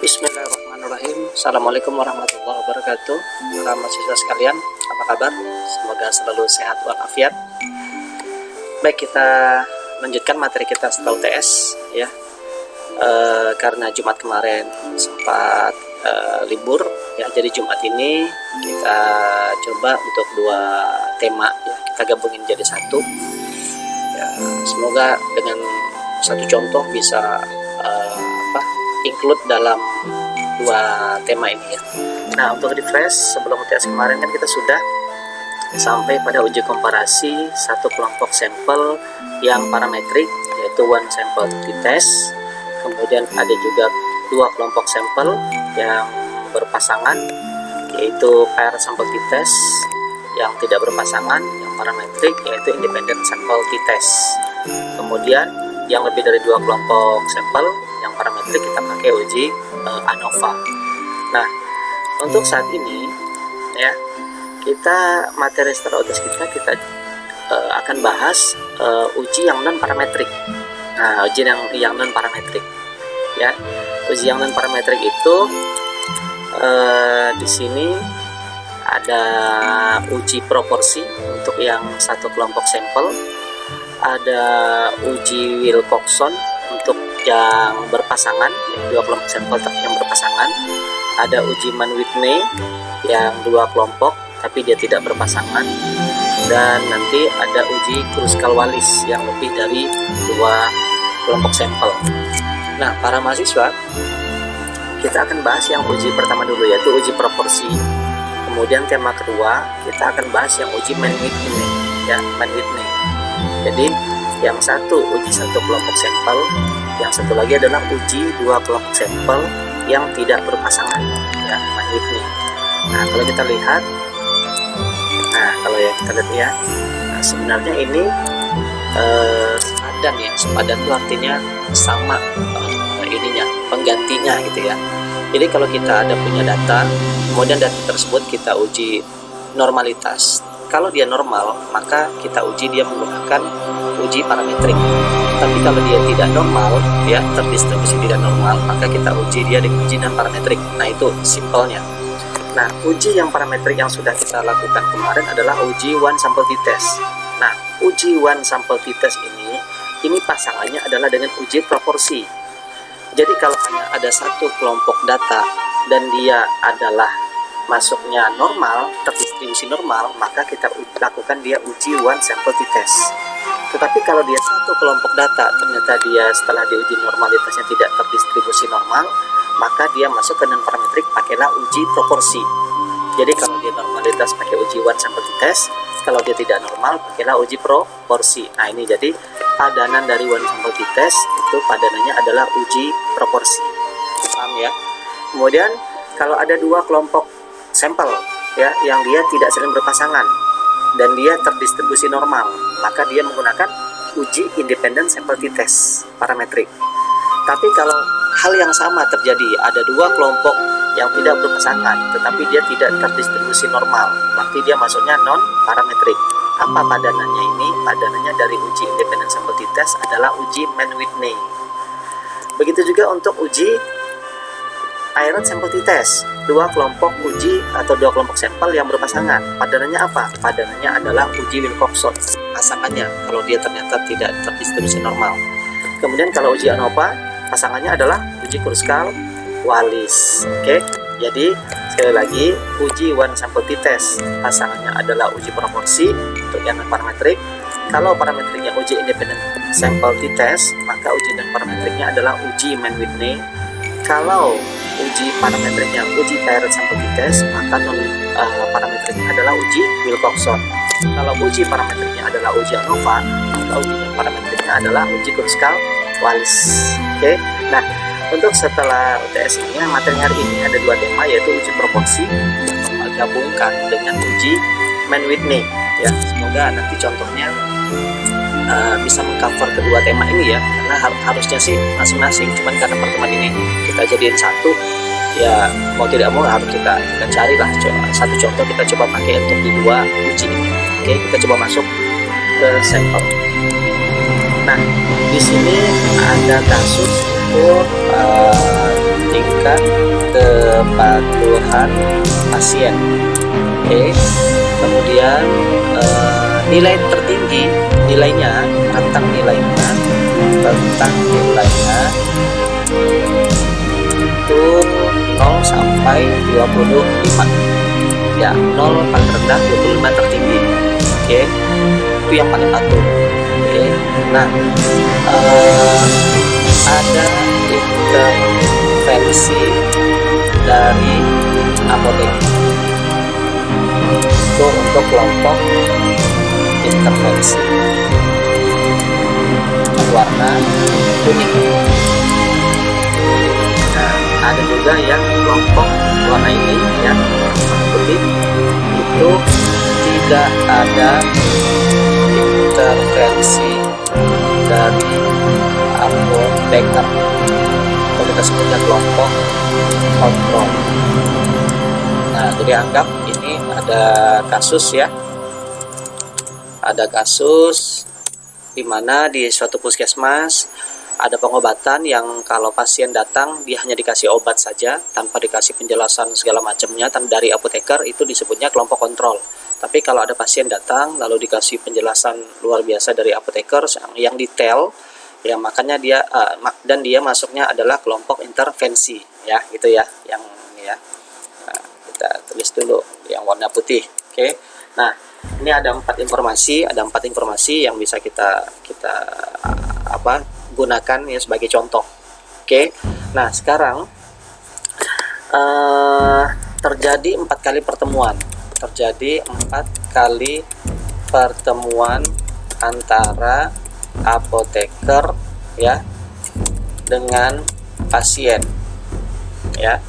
Bismillahirrahmanirrahim. Assalamualaikum warahmatullahi wabarakatuh. Para mahasiswa sekalian, apa kabar? Semoga selalu sehat walafiat. Baik, kita lanjutkan materi kita setelah UTS ya. Karena Jumat kemarin sempat libur ya, jadi Jumat ini kita coba untuk dua tema ya, kita gabungin jadi satu ya. Semoga dengan satu contoh bisa include dalam dua tema ini ya. Nah, untuk refresh, sebelum UTS kemarin kan kita sudah sampai pada uji komparasi satu kelompok sampel yang parametrik, yaitu one sample t-test. Kemudian ada juga dua kelompok sampel yang berpasangan, yaitu pair sample t-test yang tidak berpasangan, yang parametrik, yaitu independent sample t-test. Kemudian yang lebih dari dua kelompok sampel yang parametrik kita pakai uji ANOVA. Nah, untuk saat ini ya, kita materi setelah UTS kita akan bahas uji yang non parametrik. Nah, uji yang non parametrik ya. Uji yang non parametrik itu di sini ada uji proporsi untuk yang satu kelompok sampel, ada uji Wilcoxon untuk yang berpasangan, dua kelompok sampel yang berpasangan, ada uji Mann-Whitney yang dua kelompok tapi dia tidak berpasangan, dan nanti ada uji Kruskal-Wallis yang lebih dari dua kelompok sampel. Nah, para mahasiswa, kita akan bahas yang uji pertama dulu, yaitu uji proporsi. Kemudian tema kedua kita akan bahas yang uji Mann-Whitney ya, Mann-Whitney. Jadi yang satu uji satu kelompok sampel, yang satu lagi adalah uji dua kelompok sampel yang tidak berpasangan ya, Mann-Whitney. Nah, kalau kita lihat, ya, nah, sebenarnya ini sepadan ya. Sepadan itu artinya sama ininya, penggantinya gitu ya. Jadi kalau kita ada punya data, kemudian data tersebut kita uji normalitas. Kalau dia normal, maka kita uji dia menggunakan uji parametrik. Tapi kalau dia tidak normal, ya terdistribusi tidak normal, maka kita uji dia dengan uji non parametrik. Nah, itu simpelnya. Nah, uji yang parametrik yang sudah kita lakukan kemarin adalah uji one sample t-test. Nah, uji one sample t-test ini pasangannya adalah dengan uji proporsi. Jadi kalau hanya ada satu kelompok data dan dia adalah masuknya normal, terdistribusi normal, maka kita lakukan dia uji one sample t-test. Tetapi kalau dia satu kelompok data ternyata dia setelah diuji normalitasnya tidak terdistribusi normal, maka dia masuk ke non parametrik, pakailah uji proporsi. Jadi kalau dia normalitas pakai uji one sample t-test, kalau dia tidak normal pakailah uji proporsi. Nah, ini jadi padanan dari one sample t-test itu padanannya adalah uji proporsi. Paham ya? Kemudian kalau ada dua kelompok sampel ya yang dia tidak saling berpasangan dan dia terdistribusi normal, maka dia menggunakan uji independent sample t-test parametrik. Tapi kalau hal yang sama terjadi, ada dua kelompok yang tidak berpasangan tetapi dia tidak terdistribusi normal, berarti dia masuknya non parametrik. Apa padanannya ini? Padanannya dari uji independent sample t-test adalah uji Mann-Whitney. Begitu juga untuk uji paired sample t-test, dua kelompok uji atau dua kelompok sampel yang berpasangan. Padanannya apa? Padanannya adalah uji Wilcoxon, pasangannya kalau dia ternyata tidak terdistribusi normal. Kemudian kalau uji ANOVA, pasangannya adalah uji Kruskal-Wallis. Oke, jadi sekali lagi, uji one sample t-test pasangannya adalah uji proporsi untuk yang parametrik. Kalau parametriknya uji independent sample t-test, maka uji dan parametriknya adalah uji Mann-Whitney. Kalau uji parametriknya uji paired sample t-test, maka non parametriknya adalah uji Wilcoxon. Kalau uji parametriknya adalah uji ANOVA, maka uji non parametriknya adalah uji Kruskal-Wallis. Oke. Nah, untuk setelah UTS ini, materi hari ini ada dua tema, yaitu uji proporsi gabungkan dengan uji Mann-Whitney ya. Semoga nanti contohnya bisa mengcover kedua tema ini ya, karena harusnya sih masing-masing, cuman karena pertemuan ini kita jadiin satu ya, mau tidak mau harus kita carilah satu contoh, kita coba pakai untuk di dua uji ini. Oke, kita coba masuk ke sampel. Nah, di sini ada kasus untuk tingkat kepatuhan pasien. Oke. Kemudian nilai tertinggi, rentang nilainya itu 0 sampai 25 ya. 0 paling rendah, 25 tertinggi. Oke, itu yang paling patuh. Oke. Nah, ada intervensi dari apotek itu untuk kelompok intervensi warna kuning. Nah, ada juga yang kelompok warna ini ya, putih, itu tidak ada intervensi dari apoteker, atau kita sebutnya kelompok kontrol. Nah, jadi anggap ini ada kasus ya, ada kasus di mana di suatu puskesmas ada pengobatan yang kalau pasien datang dia hanya dikasih obat saja tanpa dikasih penjelasan segala macamnya dari apoteker, itu disebutnya kelompok kontrol. Tapi kalau ada pasien datang lalu dikasih penjelasan luar biasa dari apoteker yang detail ya, makanya dia dan dia masuknya adalah kelompok intervensi ya, gitu ya, yang ini ya. Nah, kita tulis dulu yang warna putih. Oke. Nah, ini ada 4 informasi yang bisa kita gunakan ya sebagai contoh. Oke. Nah, sekarang terjadi 4 kali pertemuan antara apoteker ya dengan pasien ya.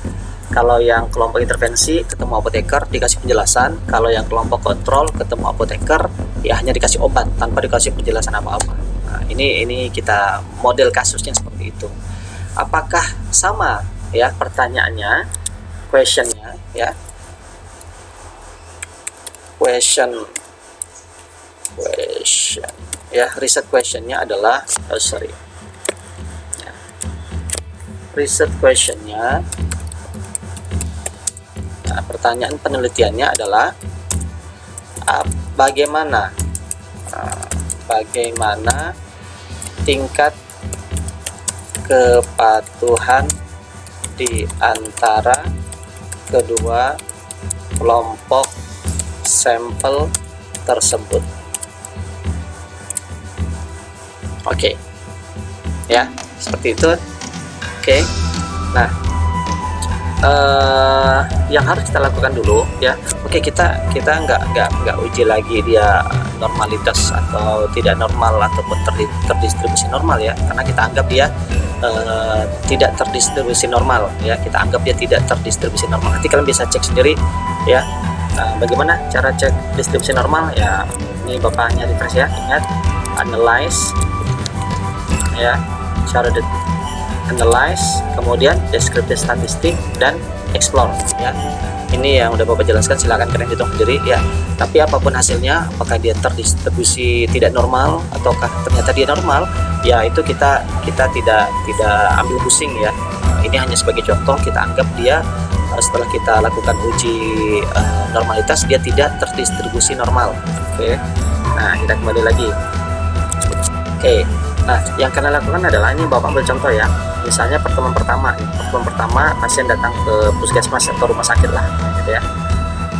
Kalau yang kelompok intervensi ketemu apoteker dikasih penjelasan, kalau yang kelompok kontrol ketemu apoteker ya hanya dikasih obat tanpa dikasih penjelasan apa-apa. Nah, ini kita model kasusnya seperti itu. Apakah sama ya pertanyaannya, questionnya ya? Question ya, riset questionnya adalah riset questionnya. Nah, pertanyaan penelitiannya adalah bagaimana tingkat kepatuhan di antara kedua kelompok sampel tersebut. Oke. Ya, seperti itu. Oke. Nah, yang harus kita lakukan dulu ya. Oke, kita nggak uji lagi dia normalitas atau tidak normal ataupun terdistribusi normal ya, karena kita anggap dia tidak terdistribusi normal ya, kita anggap dia tidak terdistribusi normal. Nanti kalian bisa cek sendiri ya. Bagaimana cara cek distribusi normal ya, ini bapaknya refresh ya, ingat analyze ya, cara analyze, kemudian descriptive statistik dan explore ya. Ini yang udah Bapak jelaskan, silakan kalian hitung sendiri ya. Tapi apapun hasilnya, apakah dia terdistribusi tidak normal ataukah ternyata dia normal, ya itu kita tidak ambil pusing ya. Ini hanya sebagai contoh, kita anggap dia setelah kita lakukan uji normalitas dia tidak terdistribusi normal. Oke. Nah, kita kembali lagi. Oke. Nah, yang kalian lakukan adalah ini Bapak ambil contoh ya. Misalnya pertemuan pertama pasien datang ke puskesmas atau rumah sakit lah, gitu ya.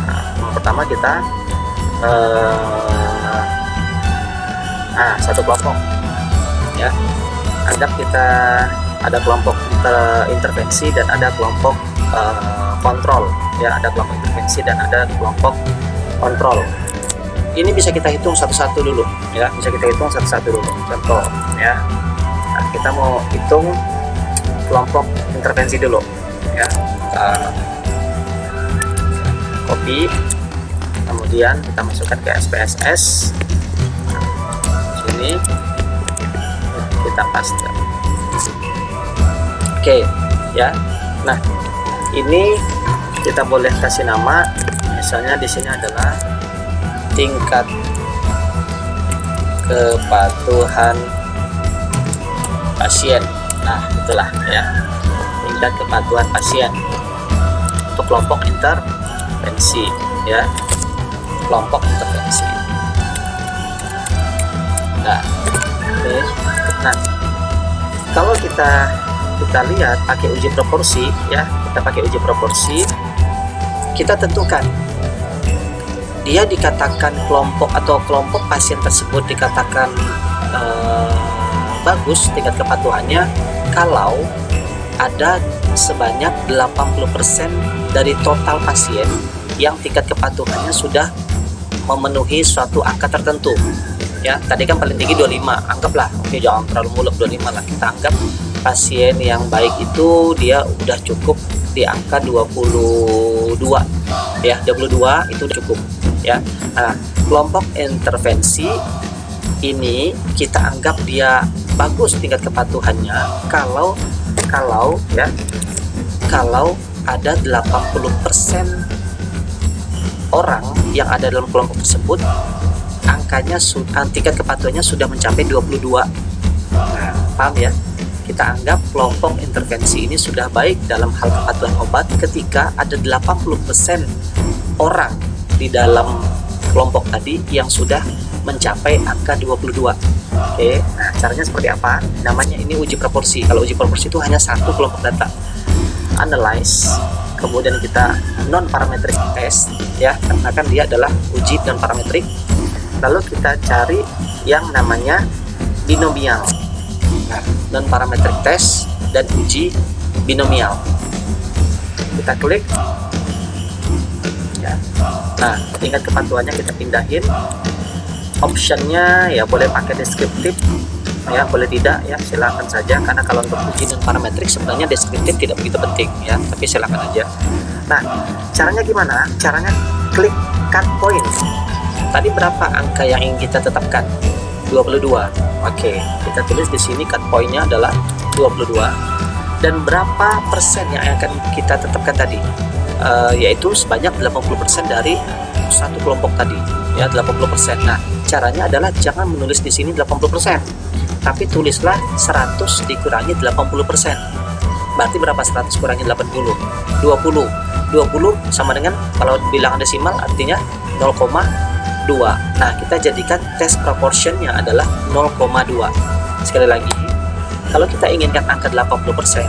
Nah, pertemuan pertama kita satu kelompok ya. Anggap kita ada kelompok intervensi dan ada kelompok kontrol ya, ada kelompok intervensi dan ada kelompok kontrol. Ini bisa kita hitung satu-satu dulu ya, contoh ya. Nah, kita mau hitung kelompok intervensi dulu ya. Copy, kemudian kita masukkan ke SPSS. Nah, sini kita paste. Oke ya. Nah, ini kita boleh kasih nama, misalnya di sini adalah tingkat kepatuhan pasien. Nah, itulah ya, tingkat kepatuhan pasien. untuk kelompok intervensi ya, kelompok intervensi. Nah, kalau kita lihat pakai uji proporsi ya, kita pakai uji proporsi, kita tentukan dia dikatakan kelompok atau kelompok pasien tersebut dikatakan bagus tingkat kepatuhannya kalau ada sebanyak 80% dari total pasien yang tingkat kepatuhannya sudah memenuhi suatu angka tertentu ya. Tadi kan paling tinggi 25, anggaplah, oke, jangan terlalu muluk, 25 lah, kita anggap pasien yang baik itu dia udah cukup di angka 22 ya, 22 itu cukup ya. Nah, kelompok intervensi ini kita anggap dia bagus tingkat kepatuhannya kalau ada 80% orang yang ada dalam kelompok tersebut angkanya tingkat kepatuhannya sudah mencapai 22. Nah, paham ya? Kita anggap kelompok intervensi ini sudah baik dalam hal kepatuhan obat ketika ada 80% orang di dalam kelompok tadi yang sudah mencapai angka 22. Oke, nah caranya seperti apa? Namanya ini uji proporsi. Kalau uji proporsi itu hanya satu kelompok data. Analyze, kemudian kita non parametric test ya, karena kan dia adalah uji non parametrik. Lalu kita cari yang namanya binomial. Nah, non parametric test dan uji binomial. Kita klik ya. Nah, tingkat kepatuhannya kita pindahin. Optionnya ya boleh pakai deskriptif ya, boleh tidak ya, silakan saja, karena kalau untuk uji non parametrik sebenarnya deskriptif tidak begitu penting ya, tapi silakan aja. Nah, caranya gimana? Caranya klik cut point. Tadi berapa angka yang ingin kita tetapkan? 22. Oke, kita tulis di sini cut pointnya adalah 22. Dan berapa persen yang akan kita tetapkan tadi? Yaitu sebanyak 80% dari satu kelompok tadi ya, 80%. Nah, caranya adalah jangan menulis di sini 80%, tapi tulislah 100 dikurangi 80%. Berarti berapa 100 kurangi 80? 20 sama dengan, kalau bilangan desimal artinya 0,2. Nah, kita jadikan test proportionnya adalah 0,2. Sekali lagi, kalau kita inginkan angka 80%,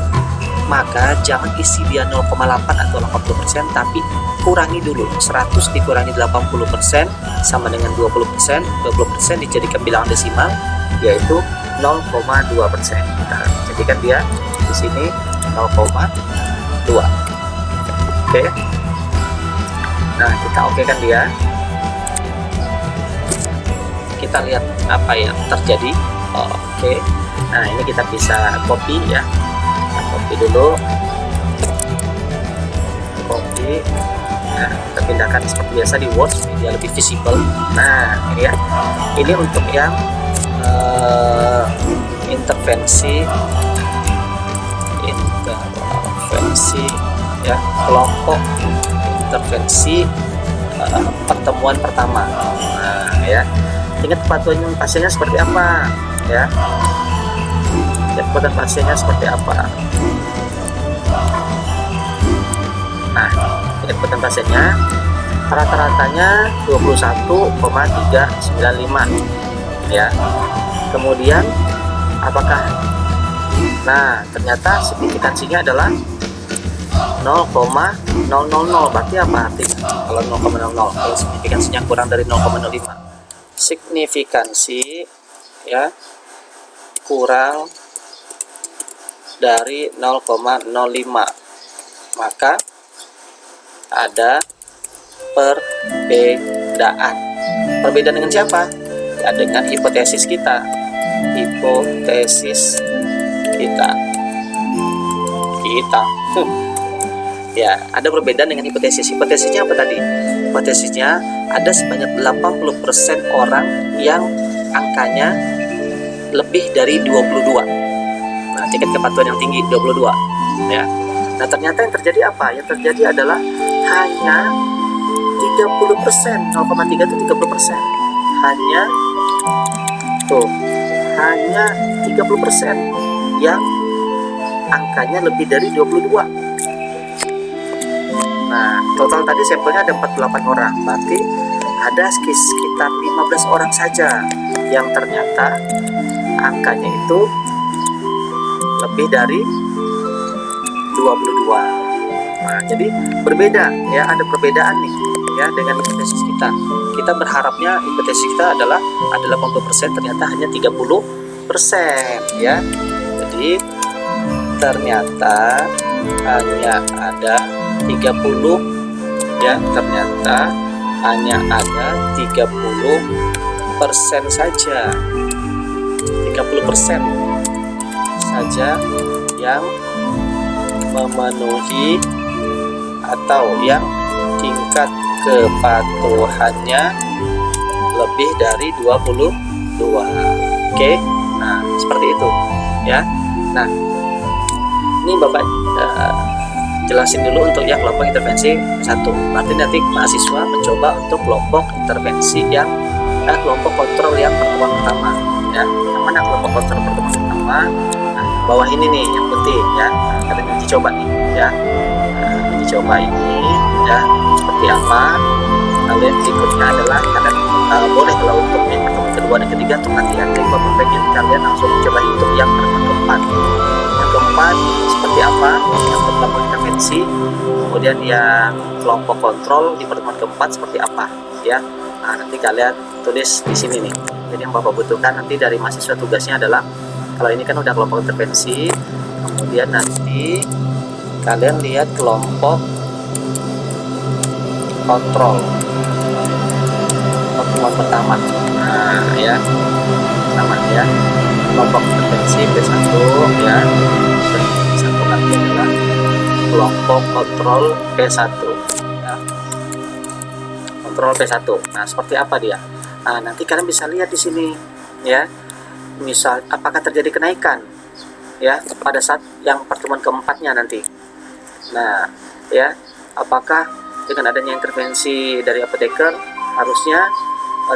maka jangan isi dia 0,8 atau 80%, tapi kurangi dulu. 100 dikurangi 80% sama dengan 20%. 20% dijadikan bilangan desimal, yaitu 0,2%. Kita jadikan dia di sini 0,2. Oke. Nah, kita oke kan dia. Kita lihat apa yang terjadi. Oke. Nah, ini kita bisa copy ya. Copy dulu, copy. Nah, kita pindahkan seperti biasa di Word, dia lebih visible. Nah, ini ya, ini untuk yang intervensi ya, kelompok intervensi pertemuan pertama. Nah, ya, tingkat kepatuhan pasiennya seperti apa ya, kepatuhan pasiennya seperti apa. Nah, tingkat kepatuhan pasiennya rata-ratanya 21,395 ya. Kemudian apakah, nah ternyata signifikansinya adalah 0,000. Berarti apa artinya kalau 0,00? Kalau signifikansinya kurang dari 0,05, signifikansi ya kurang dari 0,05, maka ada perbedaan. Perbedaan dengan siapa? Ya, dengan hipotesis kita. Ya, ada perbedaan dengan hipotesis. Hipotesisnya apa tadi? Hipotesisnya ada sebanyak 80% orang yang angkanya lebih dari 22. Nah, tingkat kepatuhan yang tinggi 22 ya. Nah, ternyata yang terjadi apa? Yang terjadi adalah hanya 30%, 0,3 itu 30%. Hanya 30% yang angkanya lebih dari 22. Nah, total tadi sampelnya ada 48 orang, berarti ada sekitar 15 orang saja yang ternyata angkanya itu lebih dari 22. Nah, jadi berbeda ya, ada perbedaan nih ya dengan hipotesis kita. Kita berharapnya hipotesis kita adalah ada 80%, ternyata hanya 30% ya. Jadi ternyata hanya ada 30 ya, ternyata hanya ada 30% saja, 30% saja yang memenuhi atau yang tingkat kepatuhannya lebih dari 22. Oke, nah seperti itu ya. Nah, ini Bapak jelasin dulu untuk yang kelompok intervensi 1. Berarti nanti mahasiswa mencoba untuk kelompok intervensi yang kelompok kontrol yang pertemuan pertama ya. Yang mana kelompok kontrol pertemuan pertama? Nah, bawah ini nih yang penting ya. Kalian uji coba nih ya. Uji coba ini ya seperti apa? Kalian berikutnya adalah kalian boleh kalau untuk yang pertemuan kedua dan ketiga untuk latihan, tapi Bapak pengen kalian langsung coba hitung yang pertemuan keempat. Yang keempat seperti apa? Yang kelompok intervensi, kemudian yang kelompok kontrol di pertemuan keempat seperti apa ya. Nah, nanti kalian tulis di sini nih. Jadi yang Bapak butuhkan nanti dari mahasiswa tugasnya adalah, kalau ini kan udah kelompok intervensi, kemudian nanti kalian lihat kelompok kontrol pertemuan pertama. Nah ya, sama ya, kelompok intervensi P1 ya. Satu lagi adalah kelompok kontrol P1 ya. Kontrol P1. Nah, seperti apa dia? Nah, nanti kalian bisa lihat di sini ya. Misal apakah terjadi kenaikan ya pada saat yang pertemuan keempatnya nanti. Nah, ya, apakah dengan adanya intervensi dari apoteker harusnya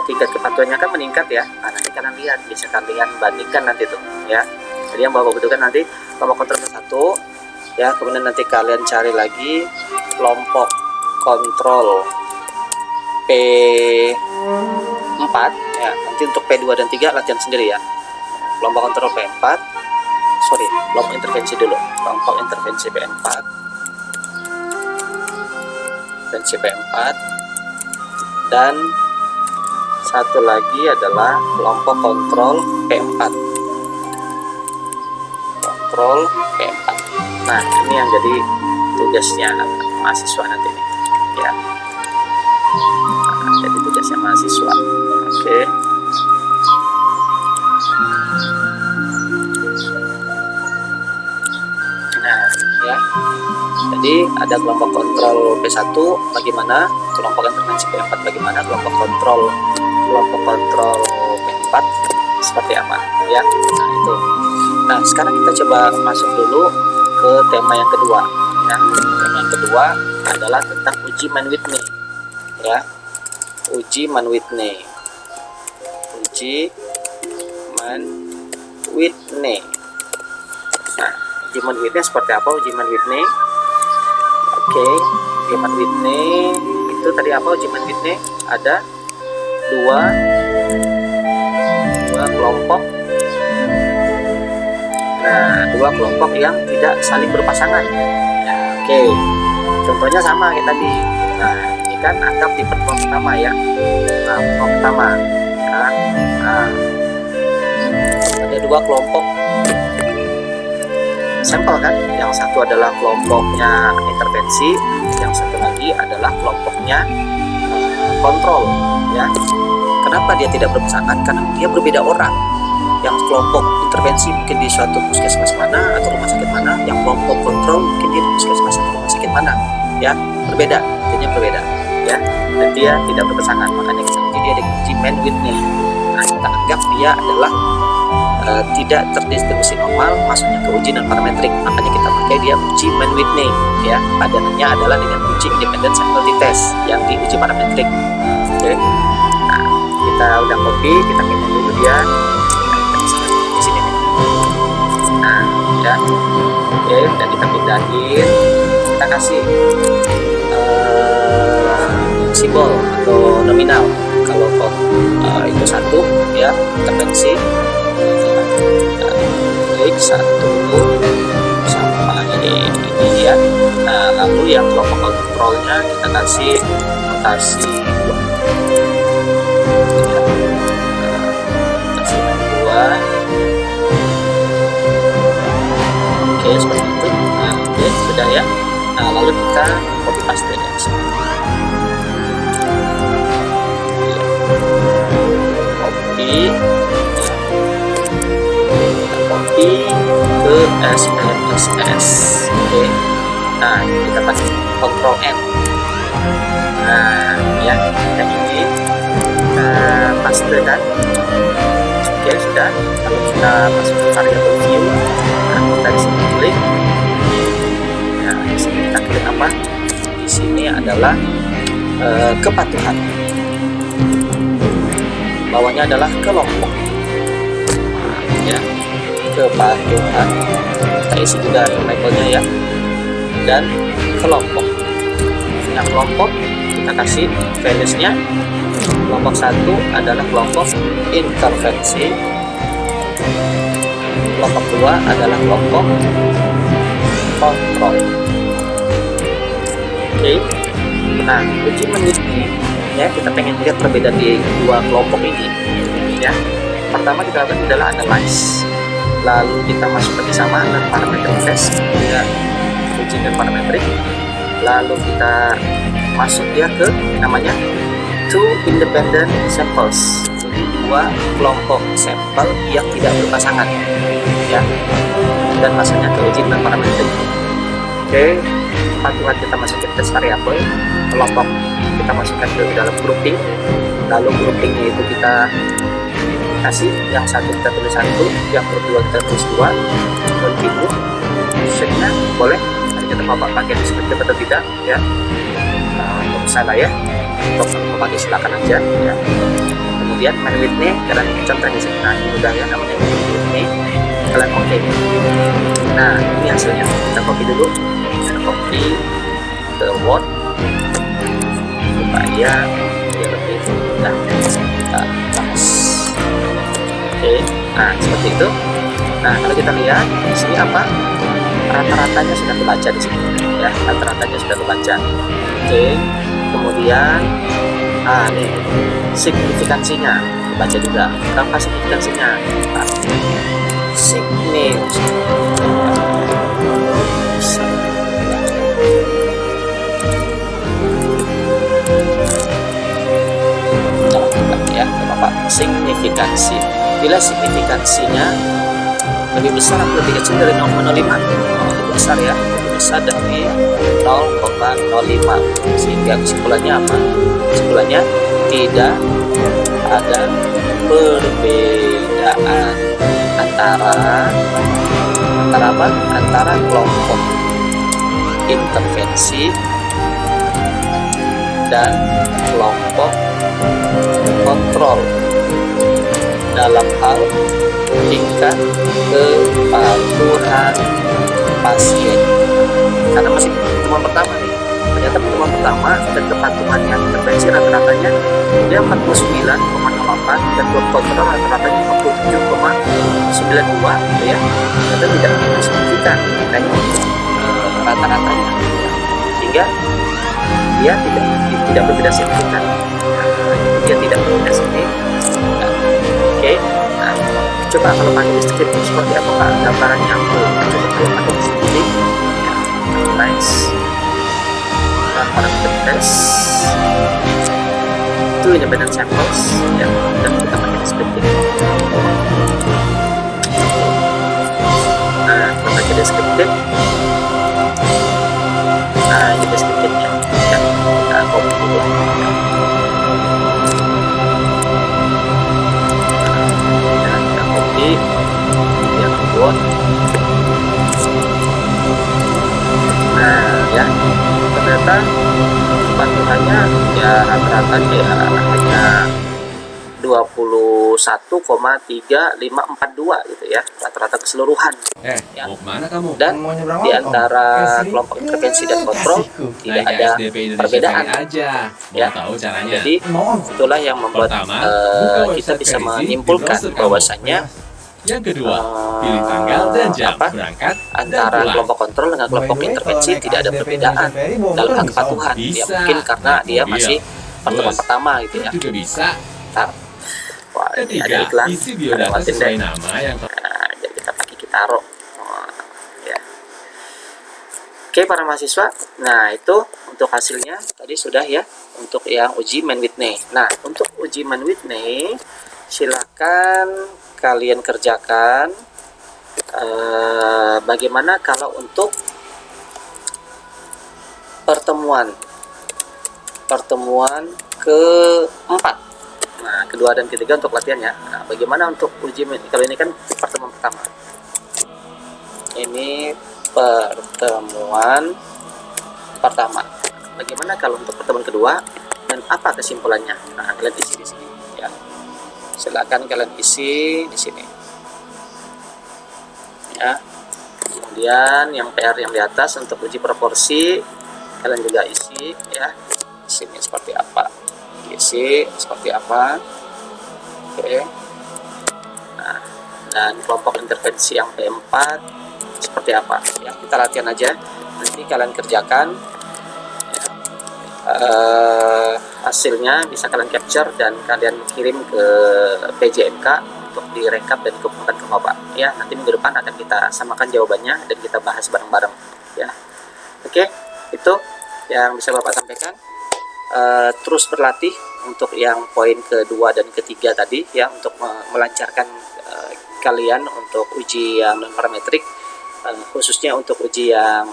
tingkat kepatuhannya kan meningkat ya. Nah, nanti kalian lihat, bisa kalian bandingkan nanti tuh ya. Jadi yang Bapak butuhkan nanti kelompok kontrol P1 ya, kemudian nanti kalian cari lagi kelompok kontrol P4 ya. Nanti untuk P2 dan 3 latihan sendiri ya. Kelompok kontrol P4, kelompok intervensi dulu. Kelompok intervensi P4, dan satu lagi adalah kelompok kontrol P4. Kontrol P4. Nah, ini yang jadi tugasnya mahasiswa nanti nih ya. Nah, jadi tugasnya mahasiswa. Oke. Nah, ya. Jadi ada kelompok kontrol P1 bagaimana, kelompok intervensi P4 bagaimana, kelompok kontrol P4 seperti apa ya. Nah, itu. Nah, sekarang kita coba masuk dulu ke tema yang kedua ya. Tema yang kedua adalah tentang uji Mann-Whitney ya. Uji Mann-Whitney. Nah, uji Mann-Whitney seperti apa uji Mann-Whitney? Oke, uji Mann-Whitney itu tadi apa uji Mann-Whitney? Ada dua kelompok. Nah, dua kelompok yang tidak saling berpasangan. Ya, oke. Contohnya sama kayak tadi. Nah, ini kan anggap di pertemuan pertama ya. Nah, pertemuan pertama. Nah, ada dua kelompok sampel kan. Yang satu adalah kelompoknya intervensi, yang satu lagi adalah kelompoknya kontrol ya. Kenapa dia tidak berpasangan? Karena dia berbeda orang. Yang kelompok intervensi mungkin di suatu puskesmas mana atau rumah sakit mana, yang kelompok kontrol mungkin di puskesmas atau rumah sakit mana ya, berbeda, artinya berbeda ya, dan dia tidak berpasangan. Makanya kita uji dia dengan uji Mann-Whitney. Nah, kita anggap dia adalah tidak terdistribusi normal, maksudnya ke uji non parametrik, makanya kita pakai dia uji Mann-Whitney ya. Padanannya adalah dengan uji independent sample test yang di uji parametrik. Oke. Nah, kita udah copy, kita pindah dulu dia di sini nih. Nah, ya. Oke, dan kita pindahin, kita kasih simbol atau nominal. Kalau itu 1 ya intervensi, klik 1 sampai ini ya. Nah, lalu yang kelompok kontrolnya kita kasih notasi 2 ya. Kasih 2. Oke, seperti itu. Nah, oke, sudah ya. Nah, lalu kita copy paste ya. Copy ke SPSS. Oke. Nah, kita pakai Ctrl N. Nah, ya, yang ini kita paste kan. Oke, sudah. Lalu kita masuk ke variable view. Nah, kita di sini klik. Ya, di sini kita klik apa? Di sini adalah kepatuhan. Bawahnya adalah kelompok. Nah, ya, kepatuhan. Kita isi juga labelnya ya. Dan kelompok. Yang kelompok kita kasih values-nya. Kelompok 1 adalah kelompok intervensi. Kelompok 2 adalah kelompok kontrol. Oke. Nah, uji meneliti ya, kita pengen lihat perbedaan di dua kelompok ini ya. Pertama kita lakukan adalah analyze, lalu kita masukkan di sama parameter test ya, uji dan parametrik, lalu kita masuk ya ke namanya two independent samples, jadi 2 kelompok sampel yang tidak berpasangan ya, dan masuknya ke uji dan parametrik. Oke, kepatuhan kita masukin test variabel, kelompok kita masukkan ke dalam grouping, lalu groupingnya itu kita kasih yang 1 kita tulis 1, yang kedua kita tulis 2, continue, optionnya boleh, nanti kita mau pakai descriptive atau tidak ya, untuk misalnya ya, untuk mau pakai silakan aja ya. Kemudian main with nih, kalian contoh di sini, nah ini udah ya, namanya main with nih, kalian oke. Nah ini hasilnya, kita copy dulu, kita copy ke Word supaya dia lebih mudah kita bahas. Oke, nah seperti itu. Nah kalau kita lihat di sini apa, rata-ratanya sudah terbaca di sini ya, rata-ratanya sudah terbaca. Oke, kemudian nih signifikansinya dibaca juga. Berapa signifikansinya? Nah, signifikansi. Bila signifikansinya lebih besar atau lebih kecil dari 0,05, lebih besar ya, lebih besar dari 0,05, sehingga kesimpulannya apa? Kesimpulannya tidak ada perbedaan antara apa? Antara kelompok intervensi dan kelompok kontrol dalam hal tingkat kepatuhan pasien. Karena masih pertemuan pertama nih, ternyata pertemuan pertama dan kepatuhannya intervensi rata-ratanya dia 49,08 dan kontrol rata-ratanya 57,92 gitu ya. Ternyata tidak signifikan kayaknya rata-ratanya, sehingga dia tidak berbeda signifikan. Dia tidak berbeda signifikan. Oke, nah coba kalau pakai deskriptif seperti apa Pak gambarannya? Coba kalau pakai deskriptif ya, nice. Parameter test itu independent samples ya, dan kita pakai deskriptif. Nah kita pakai deskriptif. Nah ini deskriptifnya ya, kita copy dulu ya. Yang kedua, nah ya ternyata kepatuhannya ya rata-rata ya hanya 2,5 21,3542 gitu ya, rata-rata keseluruhan. Ya. Mau kemana kamu? Dan di antara kelompok intervensi dan kontrol tidak ada perbedaan. Aja. Mau Ya. tahu caranya? Jadi itulah yang membuat Pertama, kita bisa menyimpulkan bahwasannya yang kedua, pilih tanggal dan jam apa? berangkat Antara dan pulang. kelompok kontrol dengan kelompok intervensi tidak ada perbedaan dalam hal kepatuhan. Ya Bisa. mungkin karena dia Mobil. masih pertemuan Bus. pertama gitu ya. Juga bisa. Ntar. Wah, ini ada Ketiga, iklan. isi biodata Lewatin sesuai deh. nama yang Nah, jadi kita pakai Kitaro. Ya. Oke para mahasiswa, nah itu untuk hasilnya tadi sudah ya untuk yang uji Mann-Whitney. Nah untuk uji Mann-Whitney silakan kalian kerjakan. Bagaimana kalau untuk pertemuan keempat, nah kedua dan ketiga untuk latihannya. Nah, bagaimana untuk uji kalau ini kan pertemuan pertama, ini pertemuan pertama. Bagaimana kalau untuk pertemuan kedua dan apa kesimpulannya? Nah kalian isi di sini ya. Silakan kalian isi di sini ya. Kemudian yang PR yang di atas untuk uji proporsi kalian juga isi ya. Di sini seperti apa? Isi seperti apa? Oke. Nah, dan kelompok intervensi yang P4 seperti apa? Ya, kita latihan aja. Nanti kalian kerjakan. Hasilnya bisa kalian capture dan kalian kirim ke PJMK untuk direkap dan dikumpulkan ke Bapak ya. Nanti minggu depan akan kita samakan jawabannya dan kita bahas bareng-bareng ya. Oke, itu yang bisa Bapak sampaikan. Terus berlatih untuk yang poin kedua dan ketiga tadi ya, untuk melancarkan kalian untuk uji yang non parametrik, khususnya untuk uji yang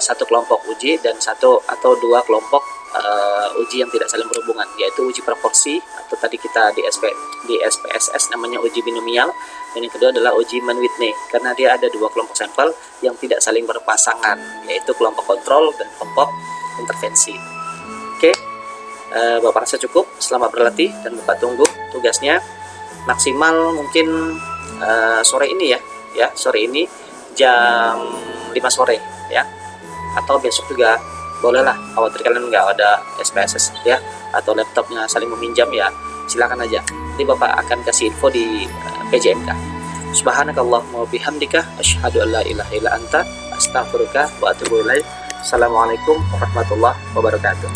satu kelompok uji dan satu atau dua kelompok uji yang tidak saling berhubungan, yaitu uji proporsi atau tadi kita di SPSS namanya uji binomial, dan yang kedua adalah uji Mann-Whitney karena dia ada dua kelompok sampel yang tidak saling berpasangan, yaitu kelompok kontrol dan kelompok intervensi. Oke, Bapak rasa cukup. Selamat berlatih dan Bapak tunggu tugasnya maksimal mungkin sore ini ya sore ini jam 5 sore ya, atau besok juga bolehlah. Khawatir kalian nggak ada SPSS ya atau laptopnya saling meminjam ya, silakan aja. Nanti Bapak akan kasih info di PJMK. Subhanakallahumma bihamdika asyhadu an la ilaha illa anta astaghfiruka wa atubu ilaik. Assalamualaikum warahmatullahi wabarakatuh.